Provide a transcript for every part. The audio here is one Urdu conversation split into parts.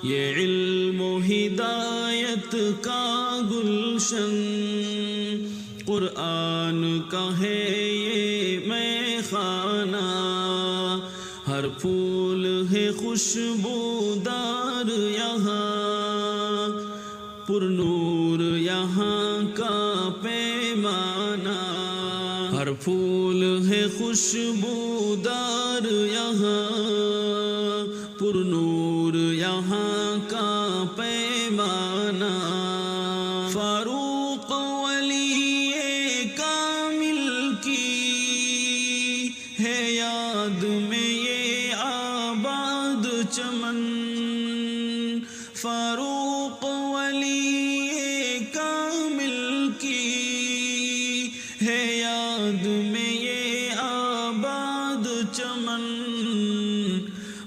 یہ علم و ہدایت کا گلشن، قرآن کا ہے یہ مے خانہ، ہر پھول ہے خوشبودار یہاں، پر نور یہاں کا پیمانہ، ہر پھول ہے خوشبودار یہاں، پر نور یہاں کا پیمانہ، فاروق ولی کامل کی ہے یاد میں یہ آباد چمن، فاروق ولی کامل کی ہے یاد میں یہ آباد چمن،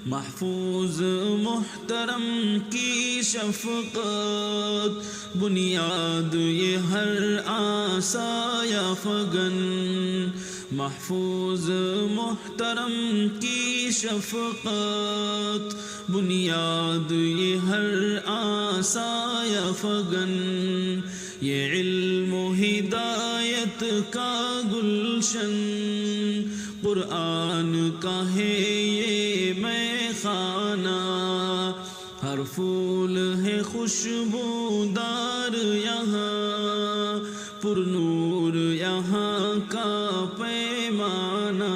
محفوظ محترم کی شفقت بنیاد یہ ہر آسایہ فگن، محفوظ محترم کی شفقت بنیاد یہ ہر آسایہ فگن، یہ علم و ہدایت کا گلشن، قرآن کا ہے یہ مے خانہ، ہر پھول ہے خوشبودار یہاں، پر نور یہاں کا پیمانہ،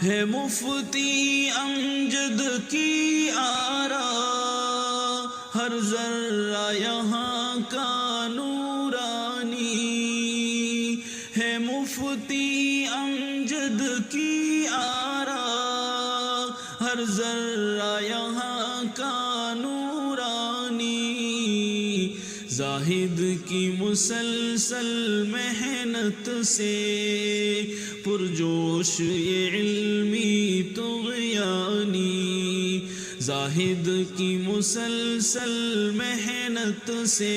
ہے مفتی امجد کی آرا، ہر ذرہ یہاں کا نورانی، ہے مفتی امجد کی آرا، ہر ذرہ یہاں کا نورانی، زاہد کی مسلسل محنت سے پرجوش یہ علمی طغیانی، زاہد کی مسلسل محنت سے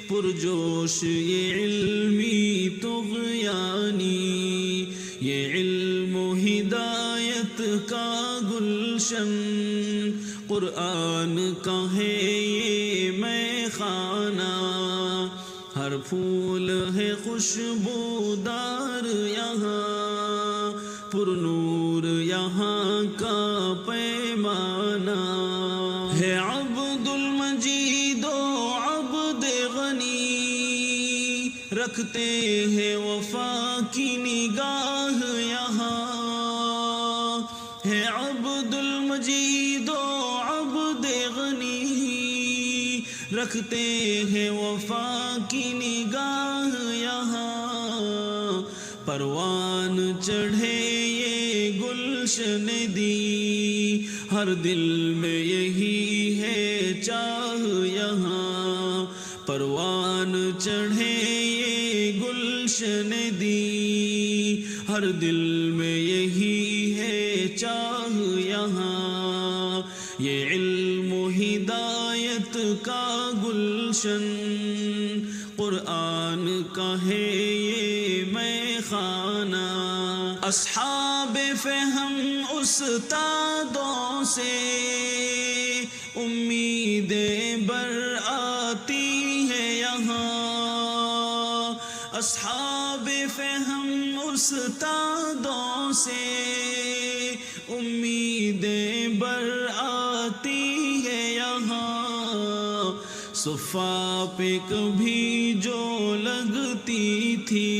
پرجوش یہ علمی طغیانی، یہ علم و ہدایت کا گلشن، قرآن کا ہے یہ مے خانہ، ہر پھول ہے خوشبودار یہاں، پر نور یہاں کا پیمانہ، ہے عبد المجید و عبد غنی، رکھتے ہیں وفا کی نگاہ یہاں، ہے عبد المجید و عبد غنی، رکھتے ہیں وفا کی نگاہ یہاں، پروان چڑھے یہ گلشن دی، ہر دل میں یہی ہے چاہ یہاں، پروان چڑھے یہ گلشن دی، ہر دل میں یہی ہے چاہ یہاں، یہ علم و ہدایت کا گلشن، قرآن کا ہے یہ مے خانہ، اصحاب فہم استادوں سے امیدیں بر آتی ہیں یہاں، اصحاب فہم استادوں سے امیدیں بر آتی ہیں یہاں، صفا پہ کبھی جو لگتی تھی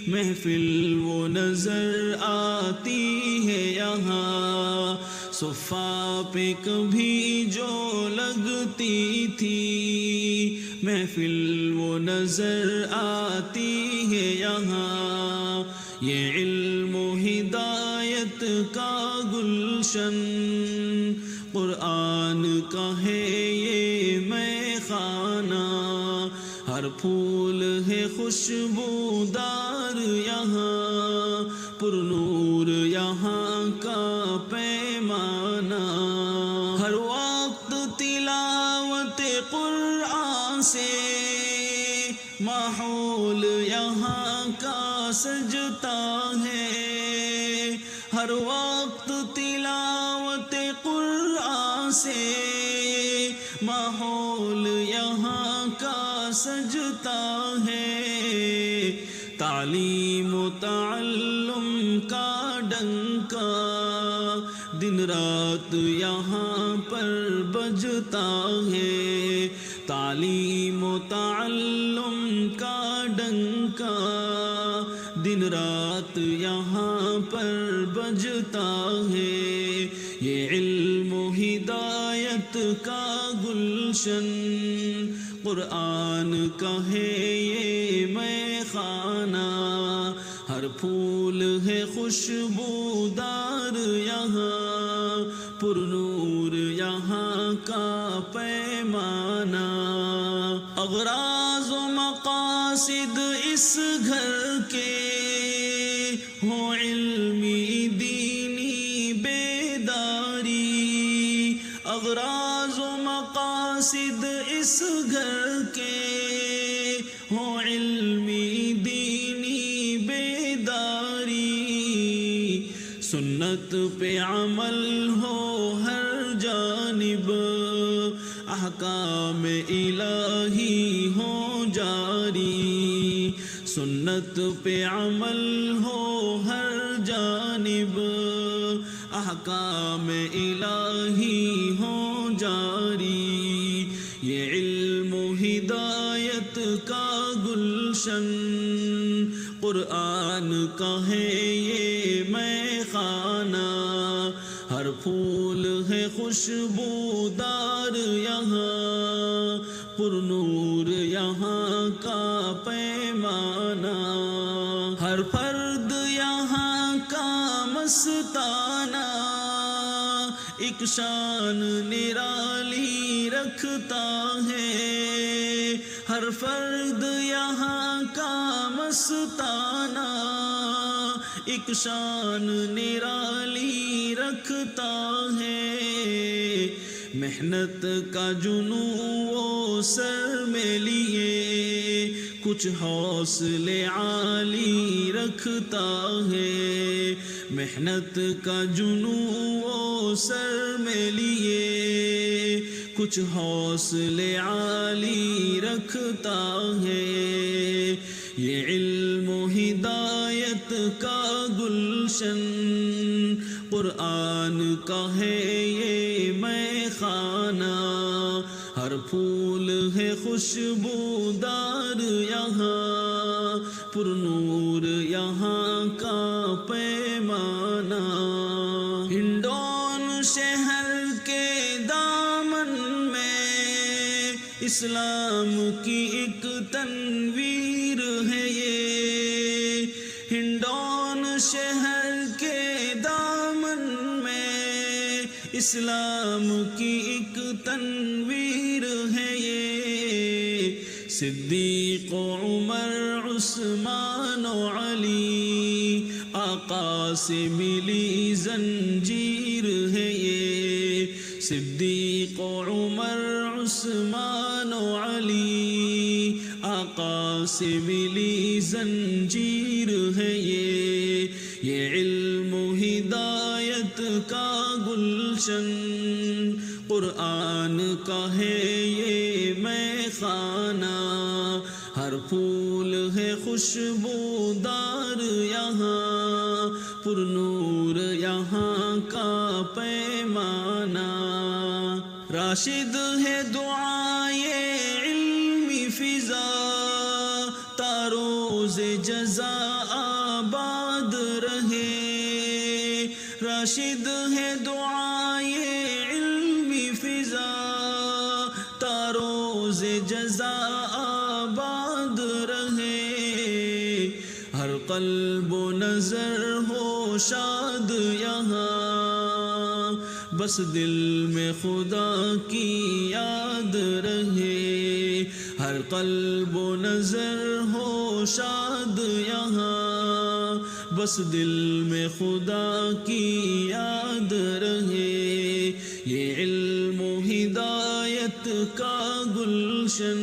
محفل وہ نظر آتی ہے یہاں، صفا پہ کبھی جو لگتی تھی محفل وہ نظر آتی ہے یہاں، یہ علم و ہدایت کا گلشن، قرآن کا ہے یہ مے خانہ، ہر پھول ہے خوشبودار یہاں، پر نور یہاں کا پیمانہ، ہر وقت تلاوت قرآن سے ماحول یہاں کا سجتا ہے، ہر وقت تلاوت قرآن سے ہے، ماحول یہاں کا سجتا ہے، تعلیم و تعلم کا ڈنکا دن رات یہاں پر بجتا ہے، تعلیم و تعلم کا ڈنکا دن رات یہاں پر بجتا ہے، یہ علم و ہدایت کا گلشن قرآن کا ہے یہ میں خانہ، ہر پھول ہے خوشبودار یہاں، پر نور یہاں کا پیمانہ، اغراض و مقاصد اس گھر کے ہوں علمی دینی بیداری، اغراض و مقاصد اس گھر کے ہوں علمی دینی بیداری، سنت پہ عمل ہو ہر جانب، احکام الہی ہو جاری، سنت پہ عمل ہو ہر جانب، احکام الہی ہو جاری، یہ علم و ہدایت کا گلشن قرآن کا ہے یہ میں خانہ، ہر پھول ہے خوشبودار یہاں، پر نور یہاں کا پیمانہ، ہر فرد یہاں کا مستانہ ایک شان نرالی رکھتا ہے، ہر فرد یہاں کا مستانہ ایک شان نرالی رکھتا ہے، محنت کا جنون وہ سر میں لیے کچھ حوصلے عالی رکھتا ہے، محنت کا جنون وہ سر میں لیے کچھ حوصلے عالی رکھتا ہے، یہ علم و ہدایت کا گلشن قرآن کا ہے یہ میں خانہ، ہر پھول ہے خوشبودار یہاں، پر نور یہاں کا پیمانہ، ہنڈون شہر کے دامن میں اسلام کی ایک تنویر ہے یہ، ہنڈون شہر کے دامن میں اسلام کی ایک تنویر ہے یہ، صدیق و عمر عثمان و علی آقا سے ملی زنجیر ہے یہ، صدیق و عمر عثمان و علی آقا سے ملی زنجیر ہے یہ علم و ہدایت کا گلشن قرآن کا ہے یہ میں خانہ، ہر پھول ہے خوشبودار یہاں، پر نور یہاں کا پیمانہ، راشد ہے دعائے علمی فضا تا روز جزا آباد رہے، راشد ہے دعائے علمی فضا تا روز جزا آباد رہے، ہر قلب و نظر ہو شاد یہاں، بس دل میں خدا کی یاد رہے، ہر قلب و نظر ہو شاد یہاں، بس دل میں خدا کی یاد رہے، یہ علم و ہدایت کا گلشن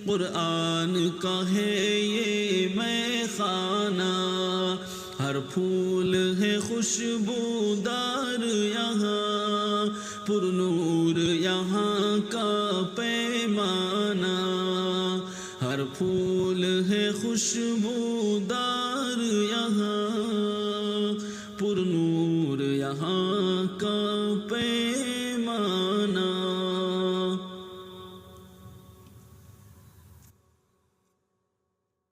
قرآن کا ہے یہ میں خانہ، ہر پھول ہے خوشبودار یہاں، پر نور یہاں کا پیمانہ، ہر پھول ہے خوشبودار